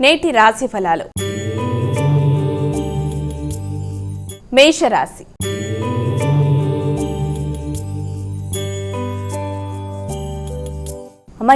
నేటి రాశి ఫలాలు. మేషరాశి.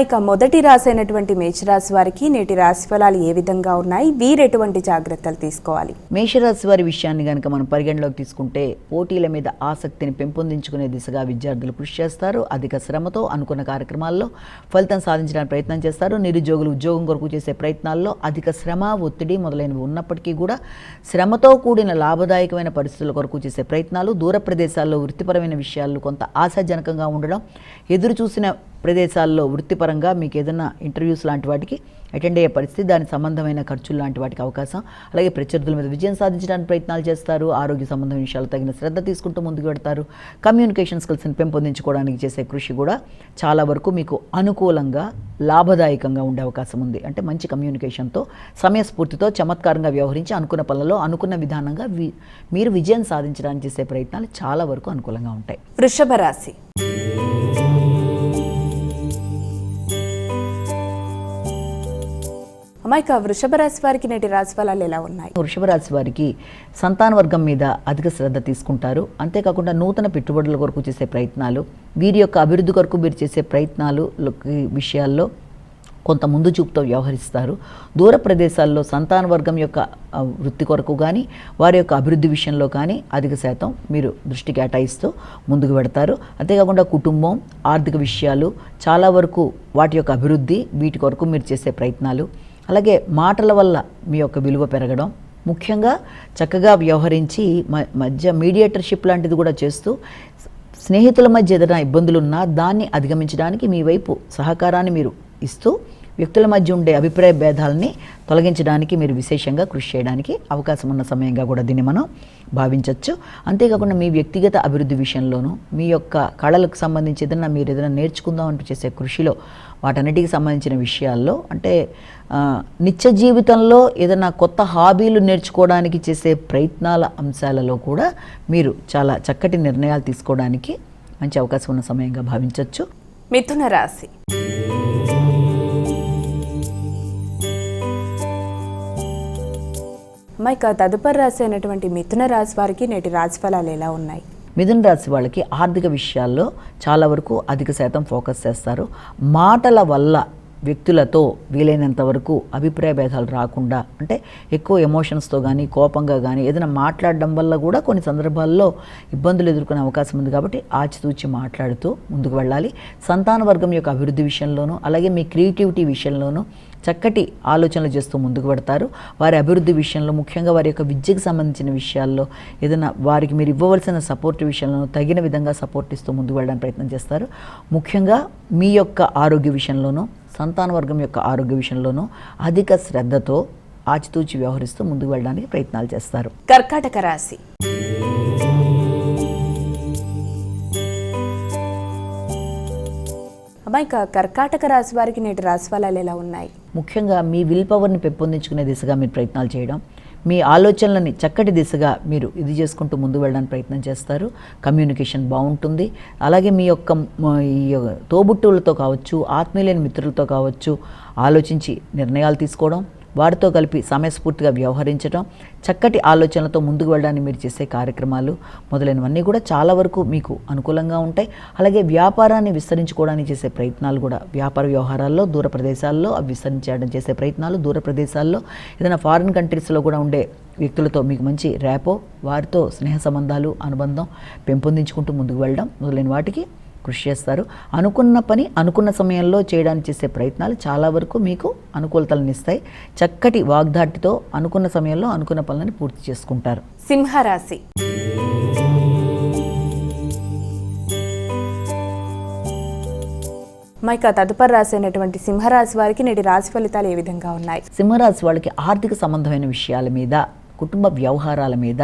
ఇక మొదటి రాశి అయినటువంటి మేషరాశి వారికి నేటి రాశి ఫలాలు ఏ విధంగా ఉన్నాయి, వీరెటువంటి జాగ్రత్తలు తీసుకోవాలి? మేషరాశి వారి విషయాన్ని కనుక మనం పరిగణలోకి తీసుకుంటే పోటీల మీద ఆసక్తిని పెంపొందించుకునే దిశగా విద్యార్థులు కృషి చేస్తారు. అధిక శ్రమతో అనుకున్న కార్యక్రమాల్లో ఫలితం సాధించడానికి ప్రయత్నం చేస్తారు. నిరుద్యోగులు ఉద్యోగం కొరకు చేసే ప్రయత్నాల్లో అధిక శ్రమ, ఒత్తిడి మొదలైనవి ఉన్నప్పటికీ కూడా శ్రమతో కూడిన లాభదాయకమైన పరిస్థితుల కొరకు చేసే ప్రయత్నాలు, దూర ప్రదేశాల్లో వృత్తిపరమైన విషయాలు కొంత ఆశాజనకంగా ఉండడం, ఎదురు చూసిన ప్రదేశాల్లో వృత్తిపరంగా మీకు ఏదైనా ఇంటర్వ్యూస్ లాంటి వాటికి అటెండ్ అయ్యే పరిస్థితి, దానికి సంబంధమైన ఖర్చులు లాంటి వాటికి అవకాశం, అలాగే ప్రత్యర్థుల మీద విజయం సాధించడానికి ప్రయత్నాలు చేస్తారు. ఆరోగ్య సంబంధమైన విషయాలు తగిన శ్రద్ధ తీసుకుంటూ ముందుకు పెడతారు. కమ్యూనికేషన్ స్కిల్స్ని పెంపొందించుకోవడానికి చేసే కృషి కూడా చాలా వరకు మీకు అనుకూలంగా లాభదాయకంగా ఉండే అవకాశం ఉంది. అంటే మంచి కమ్యూనికేషన్తో, సమయస్ఫూర్తితో, చమత్కారంగా వ్యవహరించి అనుకున్న పనులలో అనుకున్న విధానంగా మీరు విజయం సాధించడానికి చేసే ప్రయత్నాలు చాలా వరకు అనుకూలంగా ఉంటాయి. వృషభ రాశి. ఇక వృషభ రాశి వారికి నేటి రాశి ఫలాలు ఎలా ఉన్నాయి? వృషభ రాశి వారికి సంతాన వర్గం మీద అధిక శ్రద్ధ తీసుకుంటారు. అంతేకాకుండా నూతన పెట్టుబడుల కొరకు చేసే ప్రయత్నాలు, వీరి యొక్క అభివృద్ధి కొరకు మీరు చేసే ప్రయత్నాలు విషయాల్లో కొంత ముందు చూపుతో వ్యవహరిస్తారు. దూర ప్రదేశాల్లో సంతాన వర్గం యొక్క వృత్తి కొరకు కానీ వారి యొక్క అభివృద్ధి విషయంలో కానీ అధిక శాతం మీరు దృష్టి కేటాయిస్తూ ముందుకు పెడతారు. అంతేకాకుండా కుటుంబం, ఆర్థిక విషయాలు చాలా వరకు వాటి యొక్క అభివృద్ధి, వీటి కొరకు మీరు చేసే ప్రయత్నాలు, అలాగే మాటల వల్ల మీ యొక్క విలువ పెరగడం, ముఖ్యంగా చక్కగా వ్యవహరించి మధ్య మీడియేటర్షిప్ లాంటిది కూడా చేస్తూ స్నేహితుల మధ్య ఏదైనా ఇబ్బందులున్నా దాన్ని అధిగమించడానికి మీ వైపు సహకారాన్ని మీరు ఇస్తూ వ్యక్తుల మధ్య ఉండే అభిప్రాయ భేదాలని తొలగించడానికి మీరు విశేషంగా కృషి చేయడానికి అవకాశం ఉన్న సమయంగా కూడా దీన్ని మనం భావించవచ్చు. అంతేకాకుండా మీ వ్యక్తిగత అభివృద్ధి విషయంలోనూ, మీ యొక్క కళలకు సంబంధించి మీరు ఏదైనా నేర్చుకుందాం అంటూ చేసే కృషిలో వాటన్నిటికి సంబంధించిన విషయాల్లో, అంటే నిత్య జీవితంలో ఏదైనా కొత్త హాబీలు నేర్చుకోవడానికి చేసే ప్రయత్నాల అంశాలలో కూడా మీరు చాలా చక్కటి నిర్ణయాలు తీసుకోవడానికి మంచి అవకాశం ఉన్న సమయంగా భావించవచ్చు. మిథున రాశి. ఇక తదుపరి రాశి అయినటువంటి మిథున రాశి వారికి నేటి రాశి ఫలాలు ఎలా ఉన్నాయి? మిథున రాశి వాళ్ళకి ఆర్థిక విషయాల్లో చాలా వరకు అధిక శాతం ఫోకస్ చేస్తారు. మాటల వల్ల వ్యక్తులతో వీలైనంత వరకు అభిప్రాయ భేదాలు రాకుండా, అంటే ఎక్కువ ఎమోషన్స్తో కానీ కోపంగా కానీ ఏదైనా మాట్లాడడం వల్ల కూడా కొన్ని సందర్భాల్లో ఇబ్బందులు ఎదుర్కొనే అవకాశం ఉంది. కాబట్టి ఆచితూచి మాట్లాడుతూ ముందుకు వెళ్ళాలి. సంతాన వర్గం యొక్క అభివృద్ధి విషయంలోనూ, అలాగే మీ క్రియేటివిటీ విషయంలోనూ చక్కటి ఆలోచనలు చేస్తూ ముందుకు పెడతారు. వారి అభివృద్ధి విషయంలో, ముఖ్యంగా వారి యొక్క విద్యకు సంబంధించిన విషయాల్లో ఏదైనా వారికి మీరు ఇవ్వవలసిన సపోర్ట్ విషయంలోనూ తగిన విధంగా సపోర్ట్ ఇస్తూ ముందుకు వెళ్ళడానికి ప్రయత్నం చేస్తారు. ముఖ్యంగా మీ యొక్క ఆరోగ్య విషయంలోనూ, సంతాన వర్గం యొక్క ఆరోగ్య విషయంలోనూ అధిక శ్రద్ధతో ఆచితూచి వ్యవహరిస్తూ ముందుకు వెళ్ళడానికి ప్రయత్నాలు చేస్తారు. కర్కాటక రాశి. ఇక కర్కాటక రాశి వారికి నేటి రాశి ఫలాలు ఎలా ఉన్నాయి? ముఖ్యంగా మీ విల్ పవర్ని పెంపొందించుకునే దిశగా మీరు ప్రయత్నాలు చేయడం, మీ ఆలోచనలని చక్కటి దిశగా మీరు ఇది చేసుకుంటూ ముందు వెళ్ళడానికి ప్రయత్నం చేస్తారు. కమ్యూనికేషన్ బాగుంటుంది. అలాగే మీ యొక్క తోబుట్టువులతో కావచ్చు, ఆత్మీయులైన మిత్రులతో కావచ్చు ఆలోచించి నిర్ణయాలు తీసుకోవడం, వారితో కలిపి సమయస్ఫూర్తిగా వ్యవహరించడం, చక్కటి ఆలోచనలతో ముందుకు వెళ్ళడానికి మీరు చేసే కార్యక్రమాలు మొదలైనవన్నీ కూడా చాలా వరకు మీకు అనుకూలంగా ఉంటాయి. అలాగే వ్యాపారాన్ని విస్తరించుకోవడానికి చేసే ప్రయత్నాలు కూడా, వ్యాపార వ్యవహారాల్లో దూర ప్రదేశాల్లో అవి విస్తరించడం చేసే ప్రయత్నాలు, దూర ప్రదేశాల్లో ఏదైనా ఫారిన్ కంట్రీస్లో కూడా ఉండే వ్యక్తులతో మీకు మంచి ర్యాపో, వారితో స్నేహ సంబంధాలు, అనుబంధం పెంపొందించుకుంటూ ముందుకు వెళ్ళడం మొదలైన వాటికి కృషి చేస్తారు. అనుకున్న పని అనుకున్న సమయంలో చేయడానికి చేసే ప్రయత్నాలు చాలా వరకు మీకు అనుకూలతలను ఇస్తాయి. చక్కటి వాగ్దాటితో అనుకున్న సమయంలో అనుకున్న పనులను పూర్తి చేసుకుంటారు. సింహరాశి. ఇక తదుపరి రాశి అయినటువంటి సింహరాశి వారికి నేటి రాశి ఫలితాలు ఏ విధంగా ఉన్నాయి? సింహరాశి వాళ్ళకి ఆర్థిక సంబంధమైన విషయాల మీద, కుటుంబ వ్యవహారాల మీద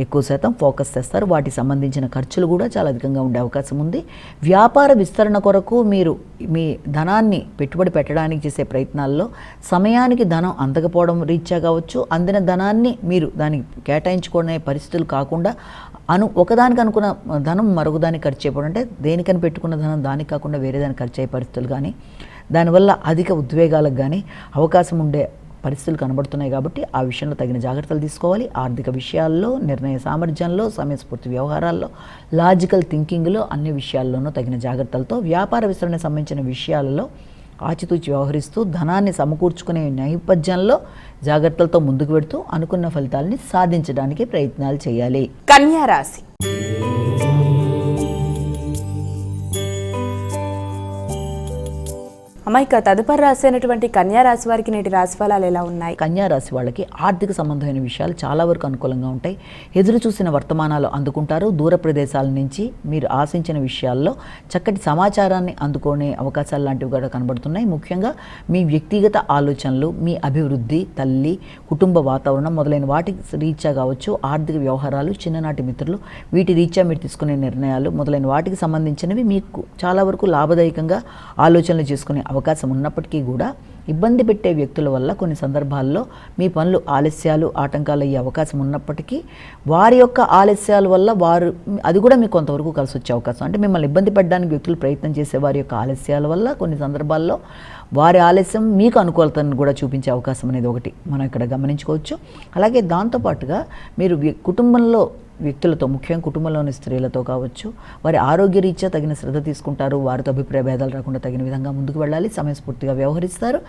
ఎక్కువ శాతం ఫోకస్ చేస్తారు. వాటికి సంబంధించిన ఖర్చులు కూడా చాలా అధికంగా ఉండే అవకాశం ఉంది. వ్యాపార విస్తరణ కొరకు మీరు మీ ధనాన్ని పెట్టుబడి పెట్టడానికి చేసే ప్రయత్నాల్లో సమయానికి ధనం అందకపోవడం రీత్యా కావచ్చు, అందిన ధనాన్ని మీరు దానికి కేటాయించుకునే పరిస్థితులు కాకుండా ఒకదానికి అనుకున్న ధనం మరొకదానికి ఖర్చు అయిపోవడం, అంటే దేనికని పెట్టుకున్న ధనం దానికి కాకుండా వేరే దానికి ఖర్చు అయ్యే పరిస్థితులు కానీ, దానివల్ల అధిక ఉద్వేగాలకు కానీ అవకాశం ఉండే పరిస్థితులు కనబడుతున్నాయి కాబట్టి ఆ విషయంలో తగిన జాగ్రత్తలు తీసుకోవాలి. ఆర్థిక విషయాల్లో, నిర్ణయ సామర్థ్యంలో, సమయస్ఫూర్తి వ్యవహారాల్లో, లాజికల్ థింకింగ్లో, అన్ని విషయాల్లోనూ తగిన జాగ్రత్తలతో, వ్యాపార విస్తరణకు సంబంధించిన విషయాలలో ఆచితూచి వ్యవహరిస్తూ ధనాన్ని సమకూర్చుకునే నేపథ్యంలో జాగ్రత్తలతో ముందుకు పెడుతూ అనుకున్న ఫలితాలని సాధించడానికి ప్రయత్నాలు చేయాలి. కన్యా రాశి. అమ్మాయిక తదుపరి రాశి అయినటువంటి కన్యా రాశి వారికి నేటి రాశి ఫలాలు ఎలా ఉన్నాయి? కన్యా రాశి వాళ్ళకి ఆర్థిక సంబంధమైన విషయాలు చాలా వరకు అనుకూలంగా ఉంటాయి. ఎదురు చూసిన వర్తమానాలు అందుకుంటారు. దూర ప్రదేశాల నుంచి మీరు ఆశించిన విషయాల్లో చక్కటి సమాచారాన్ని అందుకునే అవకాశాలు లాంటివి కూడా కనబడుతున్నాయి. ముఖ్యంగా మీ వ్యక్తిగత ఆలోచనలు, మీ అభివృద్ధి, తల్లి, కుటుంబ వాతావరణం మొదలైన వాటి రీత్యా కావచ్చు, ఆర్థిక వ్యవహారాలు, చిన్ననాటి మిత్రులు, వీటి రీత్యా మీరు తీసుకునే నిర్ణయాలు మొదలైన వాటికి సంబంధించినవి మీకు చాలా వరకు లాభదాయకంగా ఆలోచనలు చేసుకునే అవకాశం ఉన్నప్పటికీ కూడా ఇబ్బంది పెట్టే వ్యక్తుల వల్ల కొన్ని సందర్భాల్లో మీ పనులు ఆలస్యాలు, ఆటంకాలు అయ్యే అవకాశం ఉన్నప్పటికీ వారి యొక్క ఆలస్యాల వల్ల అది కూడా మీకు కొంతవరకు కలిసి వచ్చే అవకాశం, అంటే మిమ్మల్ని ఇబ్బంది పెట్టడానికి వ్యక్తులు ప్రయత్నం చేసే వారి యొక్క ఆలస్యాల వల్ల కొన్ని సందర్భాల్లో వారి ఆలస్యం మీకు అనుకూలతను కూడా చూపించే అవకాశం అనేది ఒకటి మనం ఇక్కడ గమనించుకోవచ్చు. అలాగే దాంతోపాటుగా మీరు కుటుంబంలో వ్యక్తులతో, ముఖ్యంగా కుటుంబంలోని స్త్రీలతో కావచ్చు, వారి ఆరోగ్య రీత్యా తగిన శ్రద్ధ తీసుకుంటారు. వారితో అభిప్రాయ భేదాలు రాకుండా తగిన విధంగా ముందుకు వెళ్ళాలి, సమయస్ఫూర్తిగా వ్యవహరిస్తారు.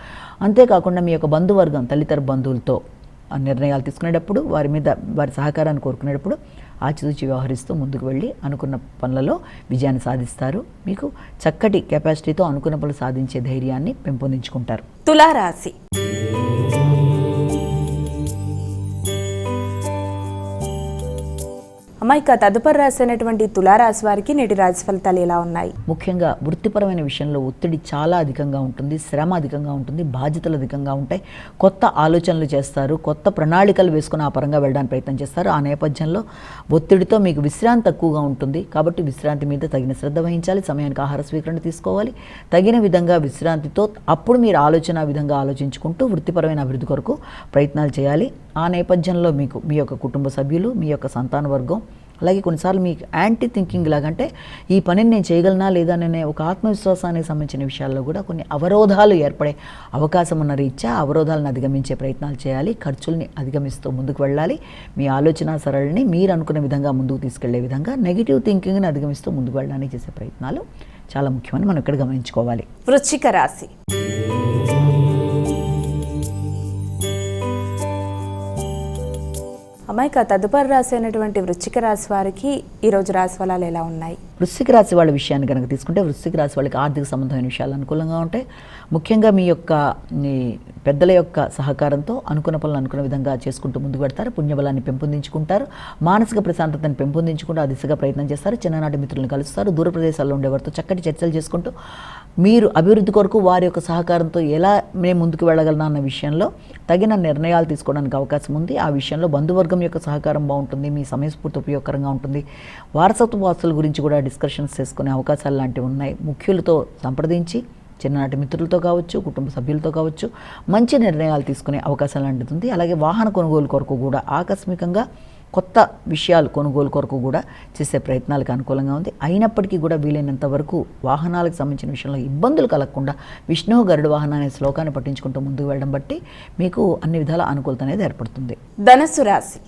అంతేకాకుండా మీ యొక్క బంధువర్గం, తల్లితర బంధువులతో నిర్ణయాలు తీసుకునేటప్పుడు, వారి సహకారాన్ని కోరుకునేటప్పుడు ఆచితూచి వ్యవహరిస్తూ ముందుకు వెళ్ళి అనుకున్న పనులలో విజయాన్ని సాధిస్తారు. మీకు చక్కటి కెపాసిటీతో అనుకున్న పనులు సాధించే ధైర్యాన్ని పెంపొందించుకుంటారు. తులారాశి. అమ్మాయిక తదుపరి రాశి అయినటువంటి తులారాశి వారికి నేటి రాశి ఫలితాలు ఎలా ఉన్నాయి? ముఖ్యంగా వృత్తిపరమైన విషయంలో ఒత్తిడి చాలా అధికంగా ఉంటుంది, శ్రమ అధికంగా ఉంటుంది, బాధ్యతలు అధికంగా ఉంటాయి. కొత్త ఆలోచనలు చేస్తారు, కొత్త ప్రణాళికలు వేసుకుని ఆ పరంగా వెళ్ళడానికి ప్రయత్నం చేస్తారు. ఆ నేపథ్యంలో ఒత్తిడితో మీకు విశ్రాంతి తక్కువగా ఉంటుంది కాబట్టి విశ్రాంతి మీద తగిన శ్రద్ధ వహించాలి. సమయానికి ఆహార స్వీకరణ తీసుకోవాలి. తగిన విధంగా విశ్రాంతితో అప్పుడు మీరు విధంగా ఆలోచించుకుంటూ వృత్తిపరమైన అభివృద్ధి కొరకు ప్రయత్నాలు చేయాలి. ఆ నేపథ్యంలో మీకు మీ యొక్క కుటుంబ సభ్యులు, మీ యొక్క సంతాన వర్గం, అలాగే కొన్నిసార్లు మీకు యాంటీ థింకింగ్ లాగంటే ఈ పనిని నేను చేయగలనా లేదా అనే ఒక ఆత్మవిశ్వాసానికి సంబంధించిన విషయాల్లో కూడా కొన్ని అవరోధాలు ఏర్పడే అవకాశం ఉన్న రీత్యా అవరోధాలను అధిగమించే ప్రయత్నాలు చేయాలి. ఖర్చుల్ని అధిగమిస్తూ ముందుకు వెళ్ళాలి. మీ ఆలోచన సరళిని మీరు అనుకునే విధంగా ముందుకు తీసుకెళ్లే విధంగా నెగిటివ్ థింకింగ్ని అధిగమిస్తూ ముందుకు వెళ్ళడానికి చేసే ప్రయత్నాలు చాలా ముఖ్యమని మనం ఇక్కడ గమనించుకోవాలి. వృశ్చిక రాశి. అమ్మాయిక తదుపరి రాశి అయినటువంటి వృశ్చిక రాశి వారికి ఈరోజు రాశి ఫలాలు ఎలా ఉన్నాయి? వృశ్చిక రాశి వాళ్ళ విషయాన్ని కనుక తీసుకుంటే వృశ్చిక రాశి వాళ్ళకి ఆర్థిక సంబంధమైన విషయాలు అనుకూలంగా ఉంటాయి. ముఖ్యంగా మీ పెద్దల యొక్క సహకారంతో అనుకున్న పనులు అనుకున్న విధంగా చేసుకుంటూ ముందుకు పెడతారు. పుణ్యబలాన్ని పెంపొందించుకుంటారు. మానసిక ప్రశాంతతను పెంపొందించుకుంటూ ఆ దిశగా ప్రయత్నం చేస్తారు. చిన్ననాటి మిత్రులను కలుస్తారు. దూర ప్రదేశాల్లో ఉండేవారితో చక్కటి చర్చలు చేసుకుంటూ మీరు అభివృద్ధి కొరకు వారి యొక్క సహకారంతో ఎలా మేము ముందుకు వెళ్ళగలనా అన్న విషయంలో తగిన నిర్ణయాలు తీసుకోవడానికి అవకాశం ఉంది. ఆ విషయంలో బంధువర్గం యొక్క సహకారం బాగుంటుంది. మీ సమయస్ఫూర్తి ఉపయోగకరంగా ఉంటుంది. వారసత్వ ఆస్తుల గురించి కూడా డిస్కషన్స్ చేసుకునే అవకాశాలు లాంటివి ఉన్నాయి. ముఖ్యులతో సంప్రదించి చిన్ననాటి మిత్రులతో కావచ్చు, కుటుంబ సభ్యులతో కావచ్చు మంచి నిర్ణయాలు తీసుకునే అవకాశం లాంటిది ఉంది. అలాగే వాహన కొనుగోలు కొరకు కూడా ఆకస్మికంగా కొత్త విషయాలు కొనుగోలు కొరకు కూడా చేసే ప్రయత్నాలకు అనుకూలంగా ఉంది. అయినప్పటికీ కూడా వీలైనంత వరకు వాహనాలకు సంబంధించిన విషయంలో ఇబ్బందులు కలగకుండా విష్ణు గరుడ వాహన అనే శ్లోకాన్ని పఠించుకుంటూ ముందుకు వెళ్ళడం బట్టి మీకు అన్ని విధాల అనుకూలత అనేది ఏర్పడుతుంది. ధనుస్సు రాశి.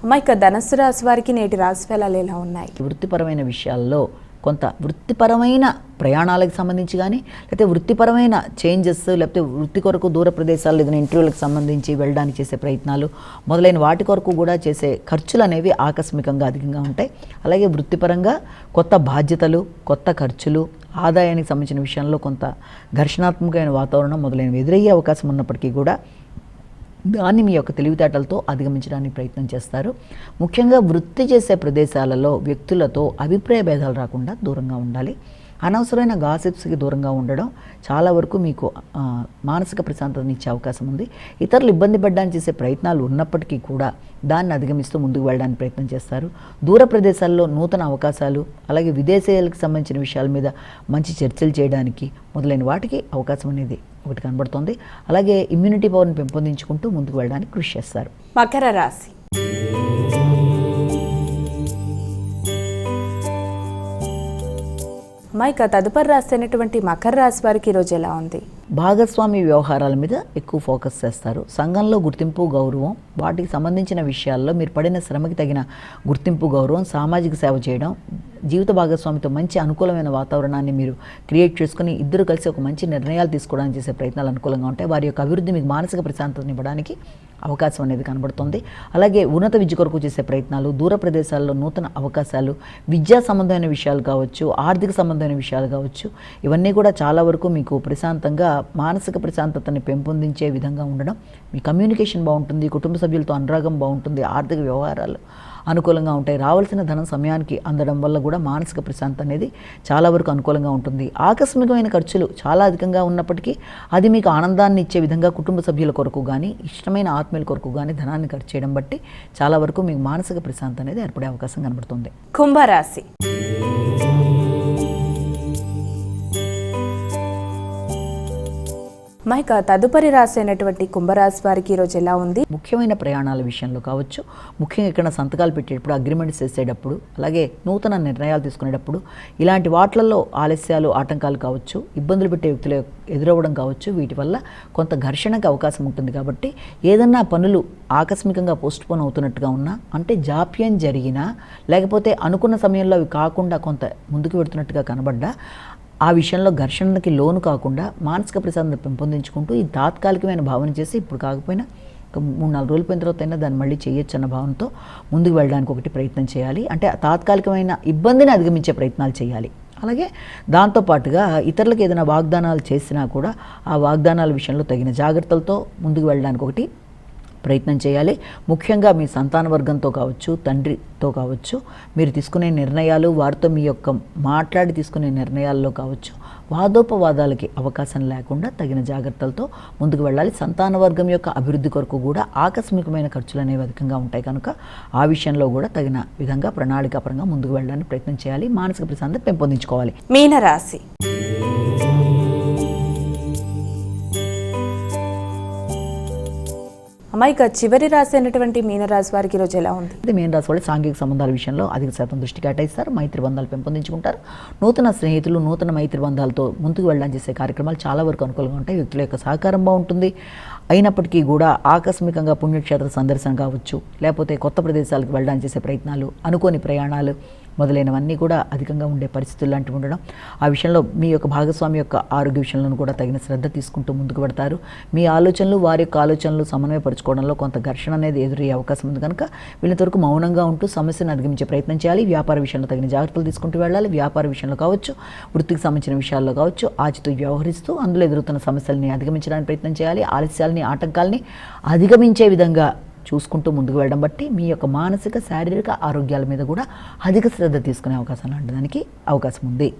అమ్మాయిక ధనుస్సు రాశి వారికి నేటి రాశి ఫలాలు ఎలా ఉన్నాయి? వృత్తిపరమైన విషయాల్లో కొంత వృత్తిపరమైన ప్రయాణాలకు సంబంధించి కానీ, లేకపోతే వృత్తిపరమైన చేంజెస్, లేకపోతే వృత్తి కొరకు దూర ప్రదేశాలు ఏదైనా ఇంటర్వ్యూలకు సంబంధించి వెళ్ళడానికి చేసే ప్రయత్నాలు మొదలైన వాటి కొరకు కూడా చేసే ఖర్చులు అనేవి ఆకస్మికంగా అధికంగా ఉంటాయి. అలాగే వృత్తిపరంగా కొత్త బాధ్యతలు, కొత్త ఖర్చులు, ఆదాయానికి సంబంధించిన విషయంలో కొంత ఘర్షణాత్మకమైన వాతావరణం మొదలైనవి ఎదురయ్యే అవకాశం ఉన్నప్పటికీ కూడా దాన్ని మీ యొక్క తెలివితేటలతో అధిగమించడానికి ప్రయత్నం చేస్తారు. ముఖ్యంగా వృత్తి చేసే ప్రదేశాలలో వ్యక్తులతో అభిప్రాయ భేదాలు రాకుండా దూరంగా ఉండాలి. అనవసరమైన గాసిప్స్కి దూరంగా ఉండడం చాలా వరకు మీకు మానసిక ప్రశాంతతని ఇచ్చే అవకాశం ఉంది. ఇతరులు ఇబ్బంది పడడానికి చేసే ప్రయత్నాలు ఉన్నప్పటికీ కూడా దాన్ని అధిగమిస్తూ ముందుకు వెళ్ళడానికి ప్రయత్నం చేస్తారు. దూర ప్రదేశాల్లో నూతన అవకాశాలు, అలాగే విదేశీయాలకు సంబంధించిన విషయాల మీద మంచి చర్చలు చేయడానికి మొదలైన వాటికి అవకాశం అనేది ఒకటి కనబడుతుంది. అలాగే ఇమ్యూనిటీ పవర్ని పెంపొందించుకుంటూ ముందుకు వెళ్ళడానికి కృషి చేస్తారు. మకర రాశి. అమ్మ ఇక తదుపరి రాశి అయినటువంటి మకర రాశి వారికి ఈరోజు ఎలా ఉంది? భాగస్వామి వ్యవహారాల మీద ఎక్కువ ఫోకస్ చేస్తారు. సంఘంలో గుర్తింపు గౌరవం, వాటికి సంబంధించిన విషయాల్లో మీరు పడిన శ్రమకి తగిన గుర్తింపు గౌరవం, సామాజిక సేవ చేయడం, జీవిత భాగస్వామితో మంచి అనుకూలమైన వాతావరణాన్ని మీరు క్రియేట్ చేసుకుని ఇద్దరు కలిసి ఒక మంచి నిర్ణయాలు తీసుకోవడానికి చేసే ప్రయత్నాలు అనుకూలంగా ఉంటాయి. వారి యొక్క అభివృద్ధి మీకు మానసిక ప్రశాంతతని ఇవ్వడానికి అవకాశం అనేది కనబడుతుంది. అలాగే ఉన్నత విద్య కొరకు చేసే ప్రయత్నాలు, దూర ప్రదేశాల్లో నూతన అవకాశాలు, విద్యా సంబంధమైన విషయాలు కావచ్చు, ఆర్థిక సంబంధమైన విషయాలు కావచ్చు, ఇవన్నీ కూడా చాలా వరకు మీకు ప్రశాంతంగా మానసిక ప్రశాంతతని పెంపొందించే విధంగా ఉండడం, మీ కమ్యూనికేషన్ బాగుంటుంది, కుటుంబ సభ్యులతో అనురాగం బాగుంటుంది, ఆర్థిక వ్యవహారాలు అనుకూలంగా ఉంటాయి. రావాల్సిన ధనం సమయానికి అందడం వల్ల కూడా మానసిక ప్రశాంతత అనేది చాలా వరకు అనుకూలంగా ఉంటుంది. ఆకస్మికమైన ఖర్చులు చాలా అధికంగా ఉన్నప్పటికీ అది మీకు ఆనందాన్ని ఇచ్చే విధంగా కుటుంబ సభ్యుల కొరకు కానీ ఇష్టమైన ఆత్మీయుల కొరకు కానీ ధనాన్ని ఖర్చు చేయడం బట్టి చాలా వరకు మీకు మానసిక ప్రశాంతత అనేది ఏర్పడే అవకాశం కనబడుతుంది. కుంభరాశి. ఇక తదుపరి రాశి అయినటువంటి కుంభరాశి వారికి ఈరోజు ఎలా ఉంది? ముఖ్యమైన ప్రయాణాల విషయంలో కావచ్చు, ముఖ్యంగా ఇక్కడ సంతకాలు పెట్టేటప్పుడు, అగ్రిమెంట్స్ చేసేటప్పుడు, అలాగే నూతన నిర్ణయాలు తీసుకునేటప్పుడు ఇలాంటి వాటిల్లో ఆలస్యాలు, ఆటంకాలు కావచ్చు, ఇబ్బందులు పెట్టే వ్యక్తులు ఎదురవ్వడం కావచ్చు, వీటి వల్ల కొంత ఘర్షణకు అవకాశం ఉంటుంది. కాబట్టి ఏదన్నా పనులు ఆకస్మికంగా పోస్ట్పోన్ అవుతున్నట్టుగా ఉన్నా, అంటే జాప్యం జరిగినా, లేకపోతే అనుకున్న సమయంలో అవి కాకుండా కొంత ముందుకు పెడుతున్నట్టుగా కనబడ్డా, ఆ విషయంలో ఘర్షణకి లోను కాకుండా మానసిక ప్రశాంతత పెంపొందించుకుంటూ ఈ తాత్కాలికమైన భావన చేసి ఇప్పుడు కాకపోయినా 3-4 రోజులు పోయిన తర్వాత అయినా దాన్ని మళ్ళీ చేయొచ్చు అన్న భావనతో ముందుకు వెళ్ళడానికి ఒకటి ప్రయత్నం చేయాలి. అంటే తాత్కాలికమైన ఇబ్బందిని అధిగమించే ప్రయత్నాలు చేయాలి. అలాగే దాంతోపాటుగా ఇతరులకు ఏదైనా వాగ్దానాలు చేసినా కూడా ఆ వాగ్దానాల విషయంలో తగిన జాగ్రత్తలతో ముందుకు వెళ్ళడానికి ఒకటి ప్రయత్నం చేయాలి. ముఖ్యంగా మీ సంతాన వర్గంతో కావచ్చు, తండ్రితో కావచ్చు, మీరు తీసుకునే నిర్ణయాలు, వారితో మీ యొక్క మాట్లాడి తీసుకునే నిర్ణయాల్లో కావచ్చు, వాదోపవాదాలకి అవకాశం లేకుండా తగిన జాగ్రత్తలతో ముందుకు వెళ్ళాలి. సంతాన వర్గం యొక్క అభివృద్ధి కొరకు కూడా ఆకస్మికమైన ఖర్చులు అనేవి అధికంగా ఉంటాయి కనుక ఆ విషయంలో కూడా తగిన విధంగా ప్రణాళికాపరంగా ముందుకు వెళ్ళడానికి ప్రయత్నం చేయాలి. మానసిక ప్రశాంతత పెంపొందించుకోవాలి. మీనరాశి. ఇక చివరి రాశి అయినటువంటి మీనరాశి వారికి ఈరోజు ఎలా ఉంది? మీనరాశి వాళ్ళు సాంఘిక సంబంధాల విషయంలో అధిక శాతం దృష్టి కేటాయిస్తారు. మైత్రి బంధాలు పెంపొందించుకుంటారు. నూతన స్నేహితులు, నూతన మైత్రి బంధాలతో ముందుకు వెళ్ళడానికి చేసే కార్యక్రమాలు చాలా వరకు అనుకూలంగా ఉంటాయి. వ్యక్తుల యొక్క సహకారం బాగుంటుంది. అయినప్పటికీ కూడా ఆకస్మికంగా పుణ్యక్షేత్ర సందర్శన కావచ్చు, లేకపోతే కొత్త ప్రదేశాలకు వెళ్ళడానికి చేసే ప్రయత్నాలు, అనుకోని ప్రయాణాలు మొదలైనవన్నీ కూడా అధికంగా ఉండే పరిస్థితులు లాంటివి ఉండడం, ఆ విషయంలో మీ యొక్క భాగస్వామి యొక్క ఆరోగ్య విషయంలో కూడా తగిన శ్రద్ధ తీసుకుంటూ ముందుకు పెడతారు. మీ ఆలోచనలు, వారి యొక్క ఆలోచనలు సమన్వయపరచుకోవడంలో కొంత ఘర్షణ అనేది ఎదురయ్యే అవకాశం ఉంది కనుక వీళ్ళంతవరకు మౌనంగా ఉంటూ సమస్యను అధిగమించే ప్రయత్నం చేయాలి. వ్యాపార విషయంలో తగిన జాగ్రత్తలు తీసుకుంటూ వెళ్ళాలి. వ్యాపార విషయంలో కావచ్చు, వృత్తికి సంబంధించిన విషయాల్లో కావచ్చు, ఆచితూ వ్యవహరిస్తూ అందులో ఎదురుతున్న సమస్యల్ని అధిగమించడానికి ప్రయత్నం చేయాలి. ఆలస్యాలని, ఆటంకాలని అధిగమించే విధంగా చూసుకుంటూ ముందుకు వెళ్ళడం బట్టి మీ యొక్క మానసిక, శారీరక ఆరోగ్యాల మీద కూడా అధిక శ్రద్ధ తీసుకునే అవకాశం లాంటి దానికి అవకాశం ఉంది.